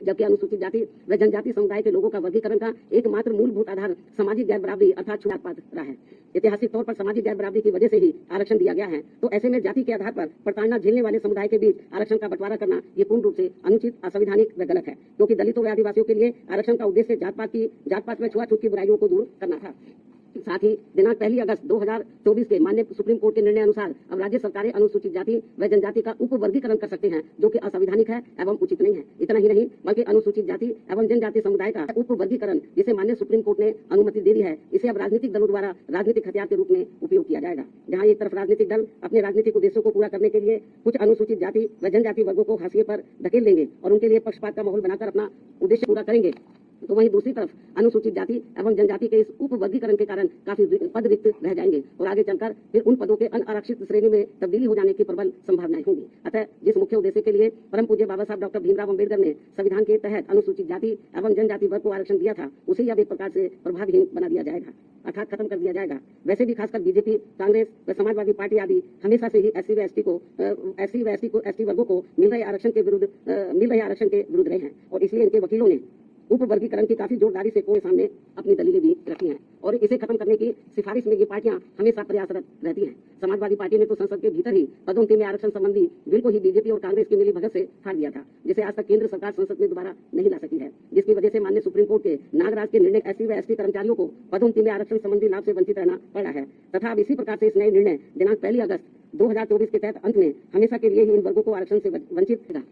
जबकि अनुसूचित जाति व जनजाति समुदाय के लोगों का वर्गीकरण का एकमात्र मूलभूत आधार सामाजिक गैर बराबरी अर्थात छूतपात रहा है। ऐतिहासिक तौर पर सामाजिक गैर बराबरी की वजह से ही आरक्षण दिया गया है। तो ऐसे में जाति के आधार पर प्रताड़ना झेलने वाले समुदाय के बीच आरक्षण का बंटवारा करना ये पूर्ण रूप से अनुचित, असंवैधानिक व गलत है, क्योंकि दलितों व आदिवासियों के लिए आरक्षण का उद्देश्य जात पात व छुआछूत की बुराइयों को दूर करना था। साथ ही दिनांक 1 अगस्त 2024 के माननीय सुप्रीम कोर्ट के निर्णय अनुसार अब राज्य सरकारें अनुसूचित जाति व जनजाति का उप वर्गीकरण कर सकते हैं, जो कि असंवैधानिक है एवं उचित नहीं है। इतना ही नहीं बल्कि अनुसूचित जाति एवं जनजाति समुदाय का उप वर्गीकरण जिसे माननीय सुप्रीम कोर्ट ने अनुमति दे दी है, इसे अब राजनीतिक दलों द्वारा राजनीतिक हथियार के रूप में उपयोग किया जाएगा। जहाँ एक तरफ राजनीतिक दल अपने राजनीतिक उद्देश्यों को पूरा करने के लिए कुछ अनुसूचित जाति व जनजाति वर्गों को हाशिए पर धकेल देंगे और उनके लिए पक्षपात का माहौल बनाकर अपना उद्देश्य पूरा करेंगे, तो वहीं दूसरी तरफ अनुसूचित जाति एवं जनजाति के इस उप वर्गीकरण के कारण काफी पद रिक्त रह जाएंगे और आगे चलकर फिर उन पदों के अनारक्षित श्रेणी में तब्दीली हो जाने की प्रबल संभावनाएं होंगी। अतः जिस मुख्य उद्देश्य के लिए परम पूज्य बाबा साहब डॉक्टर भीमराव अम्बेडकर ने संविधान के तहत अनुसूचित जाति एवं जनजाति वर्ग को आरक्षण दिया था, उसे अब एक प्रकार से प्रभावहीन बना दिया जाएगा अर्थात खत्म कर दिया जाएगा। वैसे भी खासकर बीजेपी, कांग्रेस व समाजवादी पार्टी आदि हमेशा से ही एससी व एसटी वर्गों को मिल रहे आरक्षण के विरुद्ध रहे हैं और इसलिए इनके वकीलों ने उप वर्गीकरण की काफी जोरदारी से कोर्ट सामने अपनी दलीलें भी रखी हैं और इसे खत्म करने की सिफारिश में ये पार्टियां हमेशा प्रयासरत रहती हैं। समाजवादी पार्टी ने तो संसद के भीतर ही पदोन्नति में आरक्षण संबंधी बिल को ही बीजेपी और कांग्रेस की मिलीभगत से फाड़ दिया था, जिसे आज तक केंद्र सरकार संसद में दोबारा नहीं ला सकी है, जिसकी वजह से माननीय सुप्रीम कोर्ट के नागराज के निर्णय एससी व एसटी कर्मचारियों को पदोन्नति में आरक्षण संबंधी लाभ से वंचित रहना पड़ा है। तथा अब इसी प्रकार से इस नए निर्णय दिनांक 1 अगस्त 2024 के तहत अंत में हमेशा के लिए ही इन वर्गों को आरक्षण से वंचित करेगा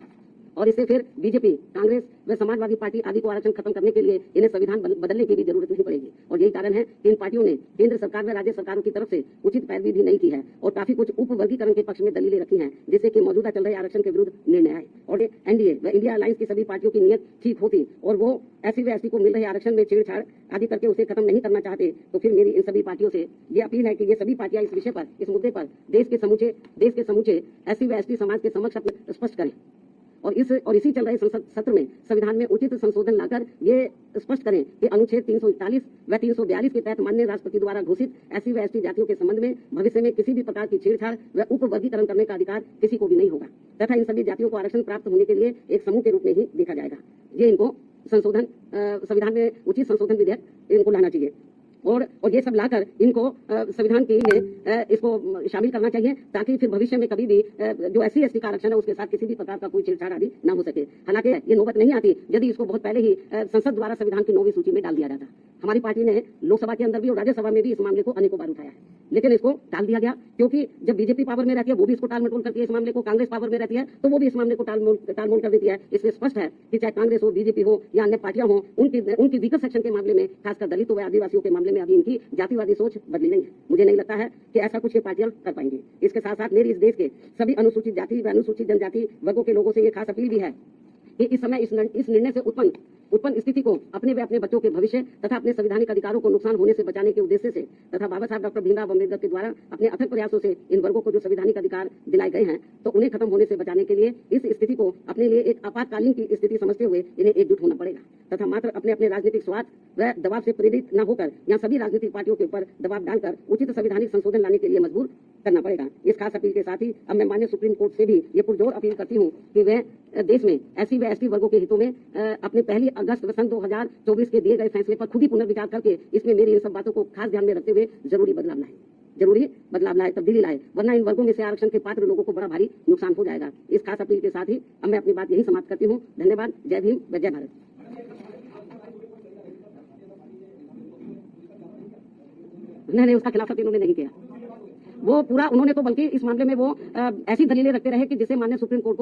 और इससे फिर बीजेपी, कांग्रेस व समाजवादी पार्टी आदि को आरक्षण खत्म करने के लिए इन्हें संविधान बदलने की भी जरूरत नहीं पड़ेगी। और यही कारण है कि इन पार्टियों ने केंद्र सरकार व राज्य सरकारों की तरफ से उचित पैरवी भी नहीं की है और काफी कुछ उप वर्गीकरण के पक्ष में दलीलें रखी हैं, जिससे कि मौजूदा चल रहे आरक्षण के विरुद्ध निर्णय आए। और एनडीए व इंडिया अलायंस की सभी पार्टियों की नीयत ठीक होती और वो एससी व एसटी को मिल रहे आरक्षण में छेड़छाड़ आदि करके उसे खत्म नहीं करना चाहते, तो फिर मेरी इन सभी पार्टियों से ये अपील है कि ये सभी पार्टियां इस विषय पर, इस मुद्दे पर देश के समूचे एससी व एसटी समाज के समक्ष अपने स्पष्ट करें और इसी चल रहे संसद सत्र में संविधान में उचित संशोधन लाकर ये स्पष्ट करें कि अनुच्छेद 341 व 342 के तहत माननीय राष्ट्रपति द्वारा घोषित एससी व एसटी जातियों के संबंध में भविष्य में किसी भी प्रकार की छेड़छाड़ व उप वर्गीकरण करने का अधिकार किसी को भी नहीं होगा तथा इन सभी जातियों को आरक्षण प्राप्त होने के लिए एक समूह के रूप में ही देखा जाएगा। ये इनको संविधान में उचित संशोधन विधेयक इनको लाना चाहिए और ये सब लाकर इनको संविधान के लिए इसको शामिल करना चाहिए ताकि फिर भविष्य में कभी भी जो एससी एसटी का आरक्षण है उसके साथ किसी भी प्रकार का कोई छेड़छाड़ आदि न हो सके। हालांकि ये नौबत नहीं आती यदि इसको बहुत पहले ही संसद द्वारा संविधान की 9वीं सूची में डाल दिया जाता। हमारी पार्टी ने लोकसभा के अंदर भी और राज्यसभा में भी इस मामले को अनेकों बार उठाया है, लेकिन इसको टाल दिया गया क्योंकि जब बीजेपी पावर में रहती है वो भी इसको टाल मटोल करती है, इस मामले को कांग्रेस पावर में रहती है तो वो भी इस मामले को टालमोल कर देती है। इसलिए स्पष्ट है कि चाहे कांग्रेस हो, बीजेपी हो या अन्य पार्टियां हो, उनकी वीकर सेक्शन के मामले में, खासकर दलितों व आदिवासियों के मामले में अभी इनकी जातिवादी सोच बदली नहीं है। मुझे नहीं लगता है कि ऐसा कुछ ये पार्टियां कर पाएंगी। इसके साथ साथ मेरी इस देश के सभी अनुसूचित जाति व अनुसूचित जनजाति वर्गों के लोगों से ये खास अपील भी है कि इस समय इस निर्णय से उत्पन्न स्थिति को अपने व अपने बच्चों के भविष्य तथा अपने संवैधानिक अधिकारों को नुकसान होने से बचाने के उद्देश्य से तथा बाबा साहब डॉक्टर भीमराव अम्बेडकर के द्वारा अपने अथक प्रयासों से इन वर्गों को जो संवैधानिक अधिकार दिलाए गए हैं तो उन्हें खत्म होने से बचाने के लिए इस स्थिति को अपने लिए एक आपातकालीन की स्थिति समझते हुए इन्हें एकजुट होना पड़ेगा तथा मात्र अपने अपने राजनीतिक स्वार्थ व दबाव से प्रेरित न होकर यहाँ सभी राजनीतिक पार्टियों के ऊपर दबाव डालकर उचित संवैधानिक संशोधन लाने के लिए मजबूर करना पड़ेगा। इस खास अपील के साथ ही अब मैं माननीय सुप्रीम कोर्ट से भी ये पुरजोर अपील करती हूँ कि वह देश में एससी व एसटी वर्गों के हितों में अपने 1 अगस्त सन 2024 के दिए गए फैसले पर खुद ही पुनर्विचार करके इसमें मेरी इन सब बातों को खास ध्यान में रखते हुए जरूरी बदलाव लाए, तब्दीली लाए, वरना इन वर्गों में से आरक्षण के पात्र लोगों को बड़ा भारी नुकसान हो जाएगा। इस खास अपील के साथ ही अब मैं अपनी बात यही समाप्त करती हूँ। धन्यवाद। जय भीम व जय भारत। नहीं, उसका खिलाफत इन्होंने नहीं किया। वो पूरा उन्होंने तो बल्कि इस मामले में वो ऐसी दलीलें रखते रहे कि जिससे माननीय सुप्रीम कोर्ट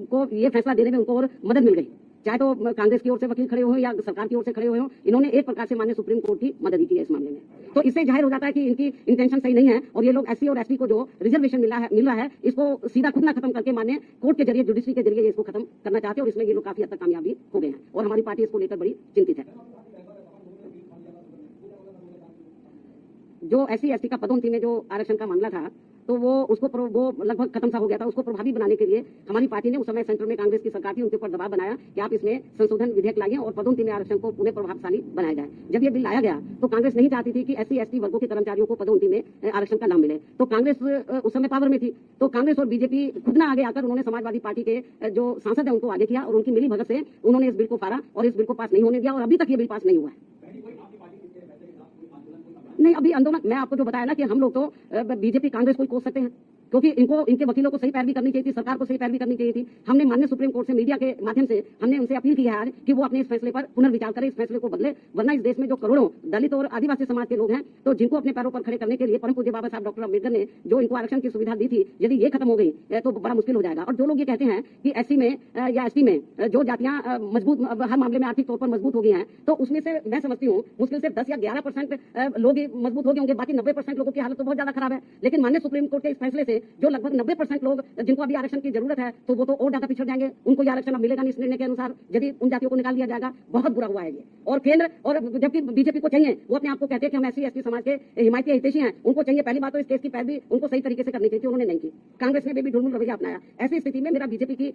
को ये फैसला देने में उनको और मदद मिल गई, चाहे तो कांग्रेस की ओर से वकील खड़े हुए या सरकार की ओर से खड़े हुए हो, इन्होंने एक प्रकार से माननीय सुप्रीम कोर्ट की मदद ही की है इस मामले में। तो इससे जाहिर हो जाता है कि इनकी इंटेंशन सही नहीं है और ये लोग एससी और एसटी को जो रिजर्वेशन मिल रहा है इसको सीधा खुद ना खत्म करके माननीय कोर्ट के जरिए, जुडिशरी के जरिए इसको खत्म करना चाहते हैं और इसमें ये लोग काफी हद तक कामयाबी हो गए हैं और हमारी पार्टी इसको लेकर बड़ी चिंतित है। जो एससी एसटी का पदोन्नति में जो आरक्षण का मामला था तो वो लगभग खत्म सा हो गया था। उसको प्रभावी बनाने के लिए हमारी पार्टी ने उस समय सेंटर में कांग्रेस की सरकार थी, उनके ऊपर दबाव बनाया कि आप इसमें संशोधन विधेयक लाइए और पदोन्नति में आरक्षण को पुनः प्रभावशाली बनाया जाए। जब ये बिल लाया गया तो कांग्रेस नहीं चाहती थी कि SC ST वर्गों के कर्मचारियों को पदोन्नति में आरक्षण का लाभ मिले। तो कांग्रेस उस समय पावर में थी, तो कांग्रेस और बीजेपी खुद ना आगे आकर उन्होंने समाजवादी पार्टी के जो सांसद है उनको आगे किया और उनकी मिली भगत से उन्होंने इस बिल को पारा और इस बिल को पास नहीं होने दिया और अभी तक ये बिल पास नहीं हुआ है। नहीं, अभी आंदोलन मैं आपको जो बताया ना कि हम लोग तो बीजेपी कांग्रेस को ही कोस सकते हैं, क्योंकि इनके वकीलों को सही पैरवी करनी चाहिए थी, सरकार को सही पैरवी करनी चाहिए थी। हमने माननीय सुप्रीम कोर्ट से मीडिया के माध्यम से हमने उनसे अपील की है आज कि वो अपने इस फैसले पर पुनर्विचार करें, इस फैसले को बदले, वरना इस देश में जो करोड़ों दलित और आदिवासी समाज के लोग हैं तो जिनको अपने पैरों पर खड़े करने के लिए परम पूज्य बाबा साहब डॉक्टर अम्बेडकर ने जो इनको आरक्षण की सुविधा दी थी, यदि ये खत्म हो गई तो बड़ा मुश्किल हो जाएगा। और जो लोग ये कहते हैं कि SC में या ST में जो जातियां मजबूत हर मामले में आर्थिक तौर पर मजबूत हो गई हैं, तो उसमें से मैं समझती हूँ मुश्किल से 10 या 11% लोग मजबूत हो गए होंगे, बाकी 90% लोगों की हालत तो बहुत ज्यादा खराब है। लेकिन माननीय सुप्रीम कोर्ट के इस फैसले से जो लगभग 90% लोग जिनको अभी आरक्षण की जरूरत है तो वो तो और ज्यादा पिछड़ जाएंगे, उनको ये आरक्षण अब मिलेगा नहीं इस निर्णय के अनुसार, यदि उन जातियों को निकाल दिया जाएगा। बहुत बुरा हुआ है ये। और केंद्र और जबकि बीजेपी को चाहिए, वो अपने आप को कहते हैं कि हम SC ST समाज के हिमायती हितैषी हैं, उनको चाहिए पहली बात तो इस केस की पैरवी उनको सही तरीके से करनी चाहिए, उन्होंने नहीं की। कांग्रेस ने भी ढुलमुल रवैया अपनाया। ऐसी स्थिति में मेरा बीजेपी की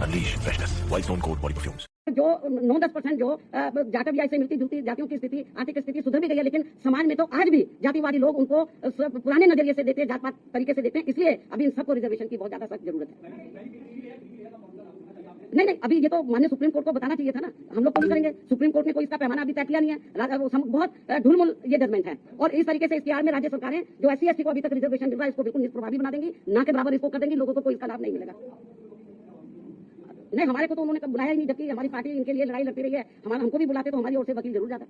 Unleash freshness. White Stone Coat Body Perfumes. जो 9-10% जो जाटव या इससे मिलती जुलती जातियों की स्थिति आर्थिक स्थिति सुधर भी गई है, लेकिन समाज में तो आज भी जातिवादी लोग उनको पुराने नजरिए से देते हैं, जात पात तरीके से देते हैं। इसलिए अभी इन सबको रिजर्वेशन की बहुत ज्यादा सख्त जरूरत है। नहीं, अभी ये तो माननीय सुप्रीम कोर्ट को बताना चाहिए था ना, हम लोग तो नहीं करेंगे। सुप्रीम कोर्ट ने कोई इसका पैमाना अभी तय किया नहीं है, बहुत ढुलमुल ये जजमेंट है। और इस तरीके से इसके आड़ में राज्य सरकारें जो SC ST को अभी तक रिजर्वेशन मिल रहा है इसको बिल्कुल निष्प्रभावी बना देंगी, ना के बराबर इसको कर देंगी, लोगों को कोई इसका लाभ नहीं मिलेगा। नहीं, हमारे को तो उन्होंने बुलाया ही नहीं, जबकि हमारी पार्टी इनके लिए लड़ाई लड़ती रही है। हमको भी बुलाते तो हमारी ओर से वकील जरूर जाता।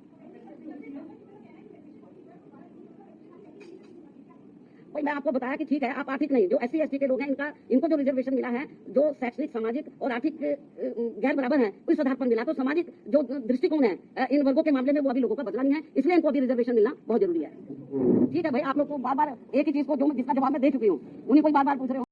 भाई मैं आपको बताया कि ठीक है, आप आर्थिक नहीं, जो SC ST के लोग हैं इनको जो रिजर्वेशन मिला है, जो शैक्षणिक सामाजिक और आर्थिक गैर बराबर है, उस आधार पर मिला। तो सामाजिक जो दृष्टिकोण है इन वर्गों के मामले में वो अभी लोगों का बदला नहीं है, इसलिए इनको अभी रिजर्वेशन मिलना बहुत जरूरी है। ठीक है भाई, आप लोग को बार बार एक ही चीज को जिसका जवाब मैं दे चुकी हूँ, उन्हीं को बार बार पूछ रहे हो।